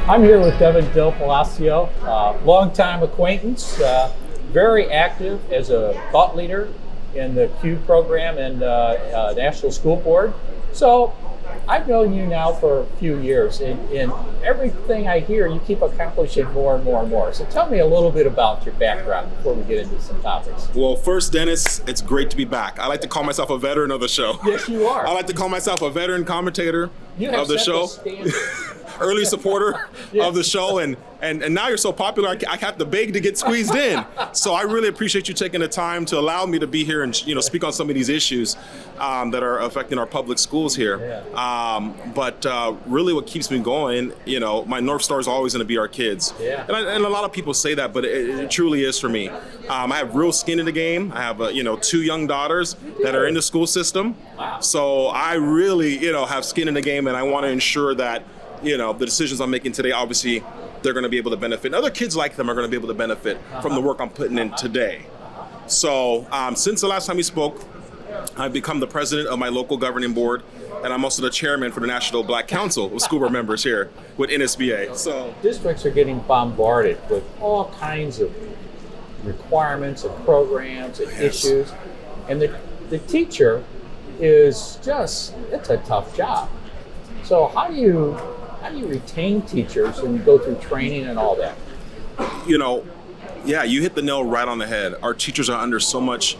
I'm here with Devin Del Palacio, longtime acquaintance, very active as a thought leader in the CUBE program and National School Board. So I've known you now for a few years, and everything I hear, you keep accomplishing more and more and more. So tell me a little bit about your background before we get into some topics. Well, first, Dennis, it's great to be back. I like to call myself a veteran of the show. Yes, you are. I like to call myself a veteran commentator of the show. Early supporter Yes. of the show, and now you're so popular, I have to beg to get squeezed in. So I really appreciate you taking the time to allow me to be here and speak on some of these issues that are affecting our public schools here. Yeah. But really, what keeps me going, my North Star is always going to be our kids. Yeah. And a lot of people say that, but it truly is for me. I have real skin in the game. I have 2 young daughters that are in the school system. Wow. So I really have skin in the game, and I want to ensure that the decisions I'm making today, obviously, they're going to be able to benefit. And other kids like them are going to be able to benefit from the work I'm putting in today. So since the last time we spoke, I've become the president of my local governing board, and I'm also the chairman for the National Black Council of School Board Members here with NSBA. So districts are getting bombarded with all kinds of requirements and programs and issues. And the teacher is it's a tough job. So how do you retain teachers and go through training and all that? Yeah, you hit the nail right on the head. Our teachers are under so much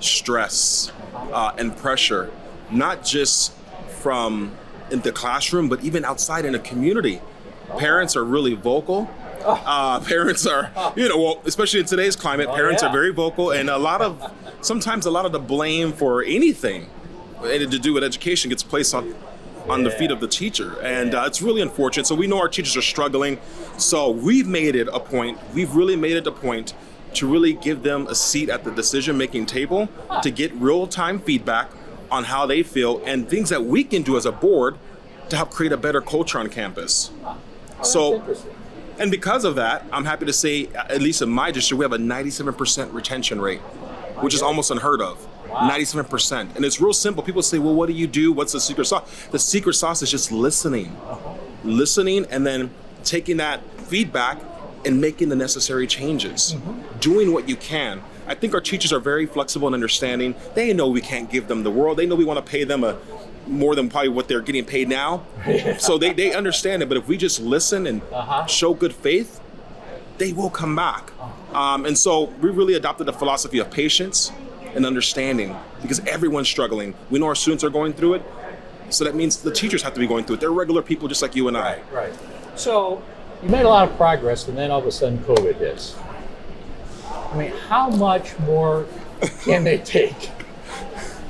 stress and pressure, not just from in the classroom, but even outside in the community. Parents are really vocal. Parents are, especially in today's climate, parents are very vocal, and sometimes a lot of the blame for anything to do with education gets placed on the feet of the teacher, and it's really unfortunate. So we know our teachers are struggling, so we've really made it a point to really give them a seat at the decision-making table to get real-time feedback on how they feel and things that we can do as a board to help create a better culture on campus. And because of that, I'm happy to say, at least in my district, we have a 97% retention rate, which is almost unheard of. Wow. 97%. And it's real simple. People say, well, what do you do? What's the secret sauce? The secret sauce is just listening. Listening and then taking that feedback and making the necessary changes. Doing what you can. I think our teachers are very flexible and understanding. They know we can't give them the world. They know we want to pay them more than probably what they're getting paid now. So they understand it. But if we just listen and show good faith, they will come back. And so we really adopted the philosophy of patience and understanding, because everyone's struggling. We know our students are going through it, so that means the teachers have to be going through it. They're regular people just like you and I. Right. So you made a lot of progress, and then all of a sudden COVID hits. I mean, how much more can they take?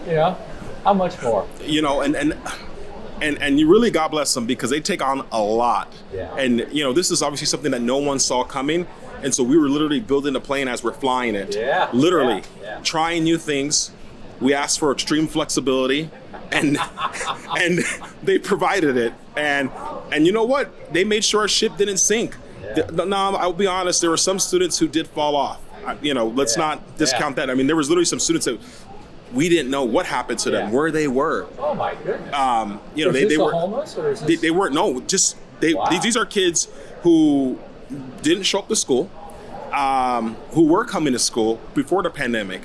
How much more? And you really, God bless them, because they take on a lot. Yeah. And this is obviously something that no one saw coming. And so we were literally building the plane as we're flying it. Yeah. Literally. Yeah. Trying new things. We asked for extreme flexibility, and they provided it. And you know what? They made sure our ship didn't sink. Yeah. Now, I'll be honest, there were some students who did fall off. Let's not discount that. I mean, there was literally some students that we didn't know what happened to them, where they were. Oh my goodness. They were homeless, or is this... they weren't. No, these are kids who didn't show up to school, who were coming to school before the pandemic,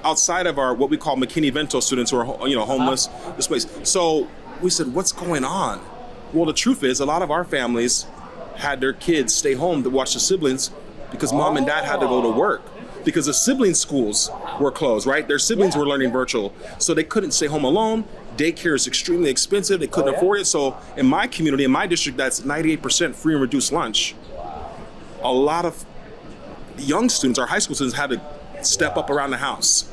outside of our what we call McKinney-Vento students who are homeless, displaced. So we said, what's going on? Well, the truth is, a lot of our families had their kids stay home to watch the siblings because mom and dad had to go to work. Because the sibling schools were closed, right? Their siblings were learning virtual, so they couldn't stay home alone. Daycare is extremely expensive. They couldn't afford it. So in my community, in my district, that's 98% free and reduced lunch. A lot of young students, our high school students, had to step up around the house.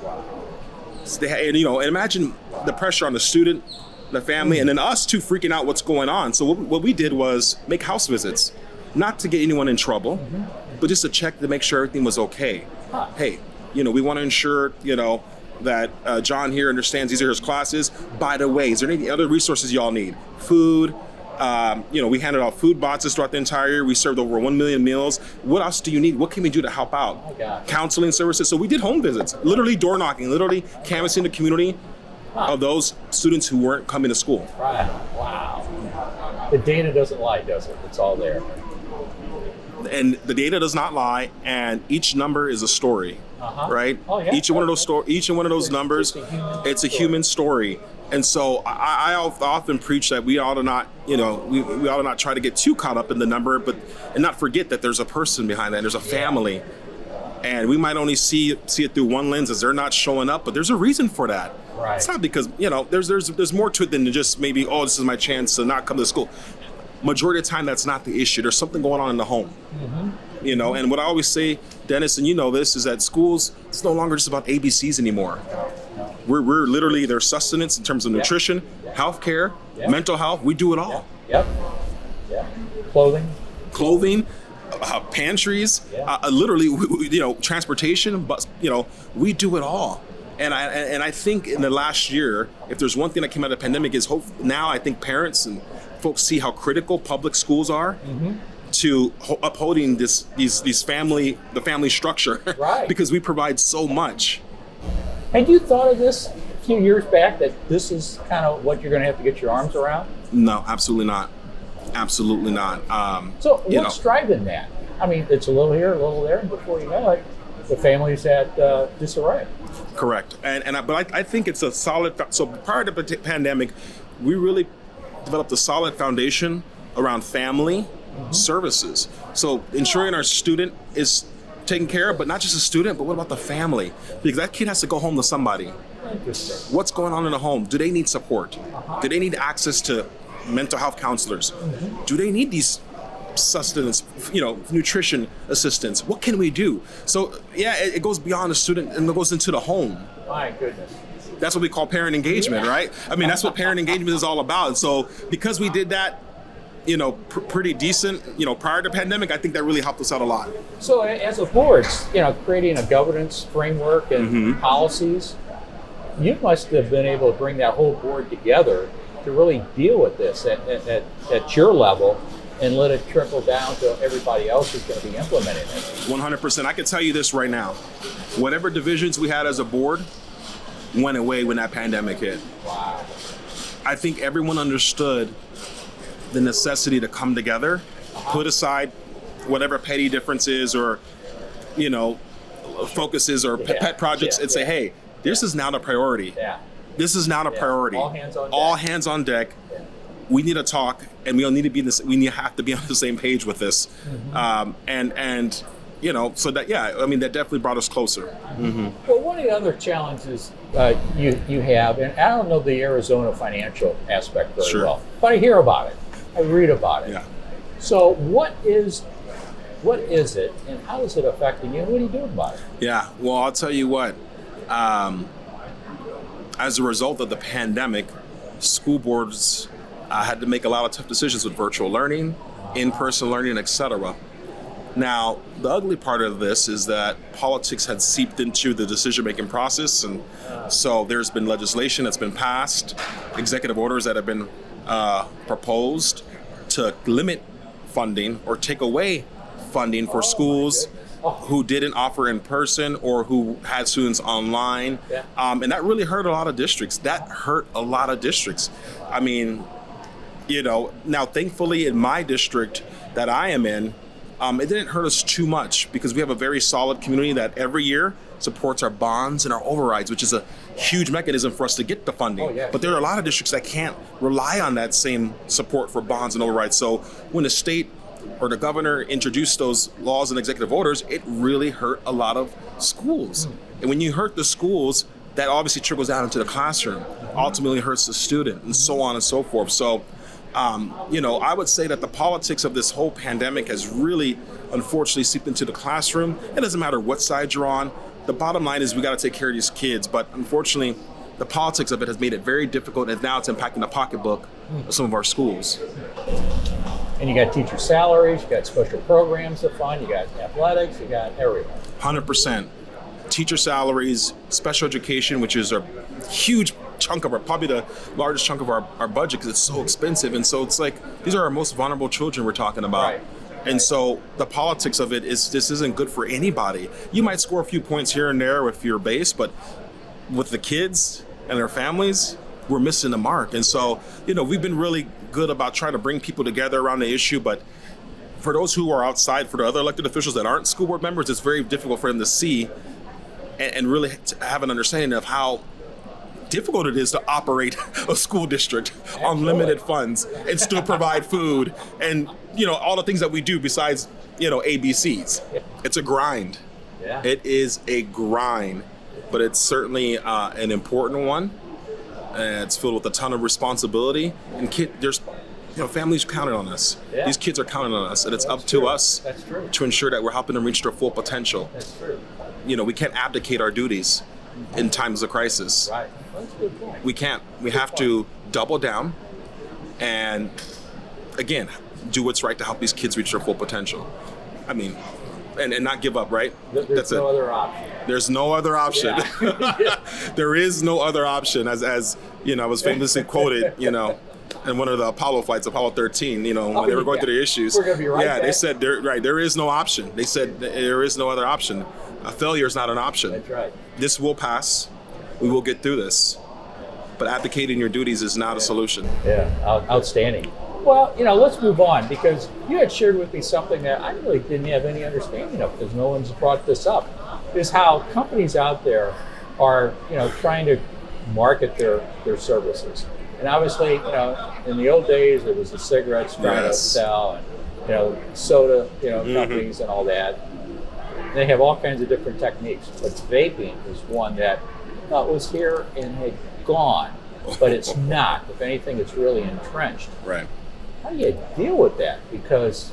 So and imagine the pressure on the student, the family, and then us too freaking out what's going on. So what we did was make house visits, not to get anyone in trouble, but just to check to make sure everything was okay. Hey, we want to ensure, that John here understands these are his classes. By the way, is there any other resources y'all need? Food. We handed out food boxes throughout the entire year. We served over 1 million meals. What else do you need? What can we do to help out? Counseling services. So we did home visits, literally door knocking, literally canvassing the community of those students who weren't coming to school. Right. Wow. The data doesn't lie, does it? It's all there. and the data does not lie, and each number is a story, right? Oh, yeah. Each one of those numbers, it's a human story. And so I often preach that we ought to not, we ought to not try to get too caught up in the number, and not forget that there's a person behind that, and there's a family. And we might only see it through one lens as they're not showing up, but there's a reason for that. Right. It's not because, there's more to it than just maybe, this is my chance to not come to school. Majority of the time, that's not the issue. There's something going on in the home. And what I always say, Dennis, and you know this, is that schools, it's no longer just about ABCs anymore. We're literally their sustenance in terms of nutrition, healthcare, mental health. We do it all. Yep. Clothing, pantries, literally, transportation. But we do it all. And I think in the last year, if there's one thing that came out of the pandemic is now I think parents and folks see how critical public schools are to upholding the family structure, right? Because we provide so much. Had you thought of this a few years back, that this is kind of what you're going to have to get your arms around? No, absolutely not. Absolutely not. So what's driving that? I mean, it's a little here, a little there, and before you know it, the family's at disarray. Correct. But I think it's a solid. So prior to the pandemic, we really developed a solid foundation around family services. So ensuring our student is taken care of, but not just a student, but what about the family? Because that kid has to go home to somebody. Interesting. What's going on in the home? Do they need support? Do they need access to mental health counselors? Do they need these sustenance, nutrition assistance? What can we do? So it goes beyond the student and it goes into the home. My goodness. That's what we call parent engagement, right? I mean, that's what parent engagement is all about. So because we did that, pretty decent, prior to pandemic, I think that really helped us out a lot. So as a board, creating a governance framework and policies, you must have been able to bring that whole board together to really deal with this at your level and let it trickle down to everybody else who's going to be implementing it. 100%. I can tell you this right now. Whatever divisions we had as a board went away when that pandemic hit. Wow. I think everyone understood the necessity to come together, put aside whatever petty differences or, focuses or pet projects and say, hey, this is now the priority. Yeah. This is now the priority. All hands on deck. All hands on deck. Yeah. We need to talk, and we all need to be in this. Have to be on the same page with this, so that that definitely brought us closer. Well, one of the other challenges you have, and I don't know the Arizona financial aspect very well, but I hear about it, I read about it. Yeah. So what is it, and how is it affecting you? And what are you doing about it? Yeah. Well, I'll tell you what. As a result of the pandemic, school boards had to make a lot of tough decisions with virtual learning, in-person learning, etc. Now, the ugly part of this is that politics had seeped into the decision-making process, and so there's been legislation that's been passed, executive orders that have been proposed to limit funding or take away funding for schools who didn't offer in person or who had students online. Yeah. And that really hurt a lot of districts. I mean, now thankfully in my district that I am in, it didn't hurt us too much because we have a very solid community that every year supports our bonds and our overrides, which is a huge mechanism for us to get the funding. But there are a lot of districts that can't rely on that same support for bonds and overrides. So when the state or the governor introduced those laws and executive orders, it really hurt a lot of schools. And when you hurt the schools, that obviously trickles down into the classroom, ultimately hurts the student, and so on and so forth. So, I would say that the politics of this whole pandemic has really, unfortunately, seeped into the classroom. It doesn't matter what side you're on. The bottom line is we got to take care of these kids. But unfortunately, the politics of it has made it very difficult, and now it's impacting the pocketbook of some of our schools. And you got teacher salaries, you got special programs to fund, you got athletics, you got everything. 100%. Teacher salaries, special education, which is a huge chunk of probably the largest chunk of our budget because it's so expensive. And so it's like, these are our most vulnerable children we're talking about. Right. And so the politics of it is, this isn't good for anybody. You might score a few points here and there with your base, but with the kids and their families, we're missing the mark. And so, we've been really good about trying to bring people together around the issue, but for those who are outside, for the other elected officials that aren't school board members, it's very difficult for them to see and really to have an understanding of how difficult it is to operate a school district on limited funds and still provide food and, all the things that we do besides, ABCs. It's a grind. Yeah. It is a grind, but it's certainly an important one. And it's filled with a ton of responsibility, and there's families counting on us. Yeah. These kids are counting on us, and it's up to us to ensure that we're helping them reach their full potential. That's true. We can't abdicate our duties in times of crisis. Right. Well, that's a good point. We can't. We have to double down and, again, do what's right to help these kids reach their full potential. I mean, and not give up, right? There's no other option. There's no other option. Yeah. There is no other option, as I was famously quoted, in one of the Apollo flights, Apollo 13, when they were going through the issues. We're gonna be right back. They said, there is no option. They said there is no other option. A failure is not an option. That's right. This will pass. We will get through this. But abdicating your duties is not a solution. Yeah, outstanding. Well, let's move on, because you had shared with me something that I really didn't have any understanding of, because no one's brought this up, is how companies out there are, trying to market their services. And obviously, in the old days, it was the cigarettes trying to sell, and, soda, companies and all that. They have all kinds of different techniques, but vaping is one that was here and had gone, but it's not. If anything, it's really entrenched. Right. How do you deal with that? Because,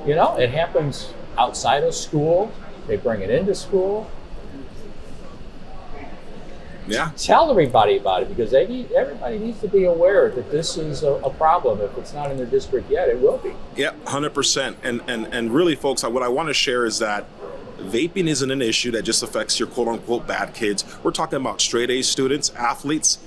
it happens outside of school. They bring it into school. Yeah. Tell everybody about it, because everybody needs to be aware that this is a problem. If it's not in their district yet, it will be. Yeah, 100%. And really, folks, what I want to share is that vaping isn't an issue that just affects your quote-unquote bad kids. We're talking about straight-A students, athletes.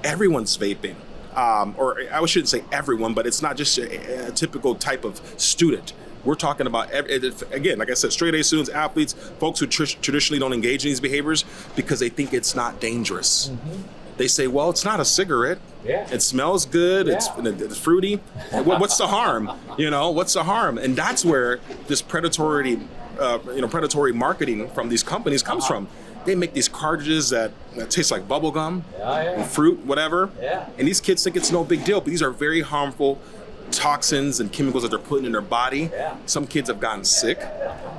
Everyone's vaping. Or I shouldn't say everyone, but it's not just a typical type of student. We're talking about, again, like I said, straight-A students, athletes, folks who traditionally don't engage in these behaviors because they think it's not dangerous. Mm-hmm. They say, well, it's not a cigarette. Yeah. It smells good. Yeah. It's fruity. What's the harm? What's the harm? And that's where this predatory marketing from these companies comes from. They make these cartridges that taste like bubble gum, and fruit, whatever. Yeah. And these kids think it's no big deal, but these are very harmful toxins and chemicals that they're putting in their body. Yeah. Some kids have gotten sick.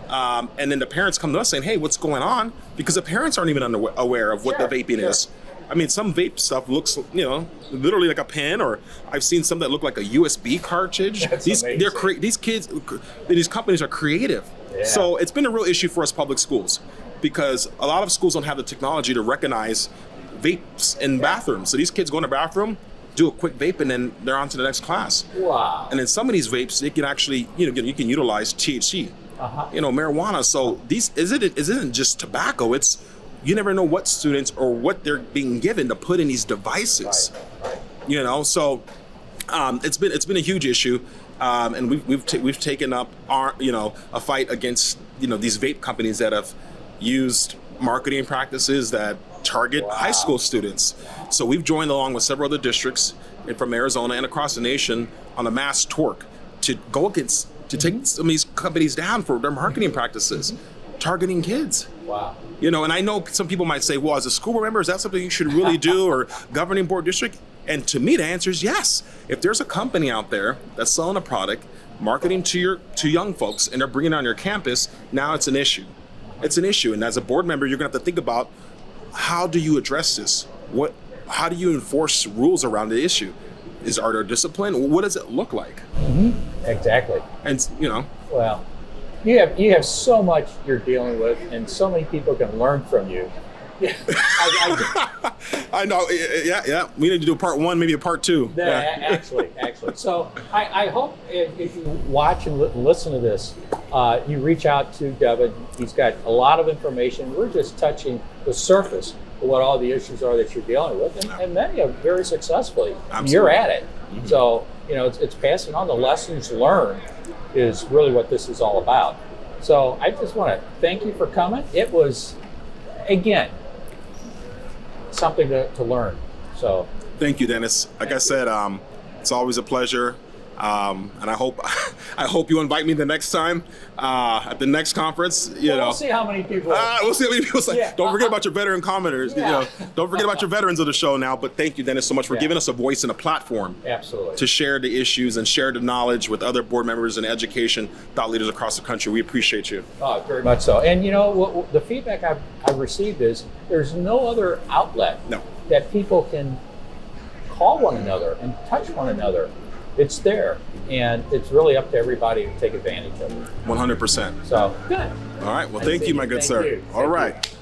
And then the parents come to us saying, hey, what's going on? Because the parents aren't even aware of what the vaping is. I mean, some vape stuff looks, literally like a pen, or I've seen some that look like a USB cartridge. These companies are creative. Yeah. So it's been a real issue for us public schools, because a lot of schools don't have the technology to recognize vapes in bathrooms. So these kids go in the bathroom, do a quick vape, and then they're on to the next class. Wow. And in some of these vapes, they can actually, you can utilize THC, marijuana. So these isn't just tobacco. It's, you never know what students or what they're being given to put in these devices. Right. So it's been a huge issue, and we've taken up a fight against these vape companies that have used marketing practices that target high school students. So we've joined along with several other districts from Arizona and across the nation on a mass torque to take some of these companies down for their marketing practices, targeting kids. Wow. And I know some people might say, well, as a school board member, is that something you should really do, or governing board district? And to me, the answer is yes. If there's a company out there that's selling a product, marketing to young folks, and they're bringing it on your campus, now it's an issue. It's an issue. And as a board member, you're going to have to think about, how do you address this? How do you enforce rules around the issue? Are there discipline? What does it look like? Mm-hmm. Exactly. And, Well, you have so much you're dealing with, and so many people can learn from you. Yeah, I know. Yeah. We need to do a part 1, maybe a part 2. Actually. So I hope if you watch and listen to this, you reach out to Devin. He's got a lot of information. We're just touching the surface of what all the issues are that you're dealing with, and many are very successfully. Absolutely. You're at it. Mm-hmm. So, it's passing on the lessons learned is really what this is all about. So I just want to thank you for coming. It was, again, something to learn. So thank you, Dennis. Like I said, it's always a pleasure. And I hope you invite me the next time at the next conference. We'll see how many people. We'll see how many people say. Yeah. Don't forget about your veteran commenters. Yeah. Don't forget about your veterans of the show now. But thank you, Dennis, so much for giving us a voice and a platform. Absolutely. To share the issues and share the knowledge with other board members and education thought leaders across the country. We appreciate you. Very much so. And the feedback I've received is there's no other outlet that people can call one another and touch one another. It's there, and it's really up to everybody to take advantage of it. 100%. So, good. All right. Well, thank you, my good sir. All right.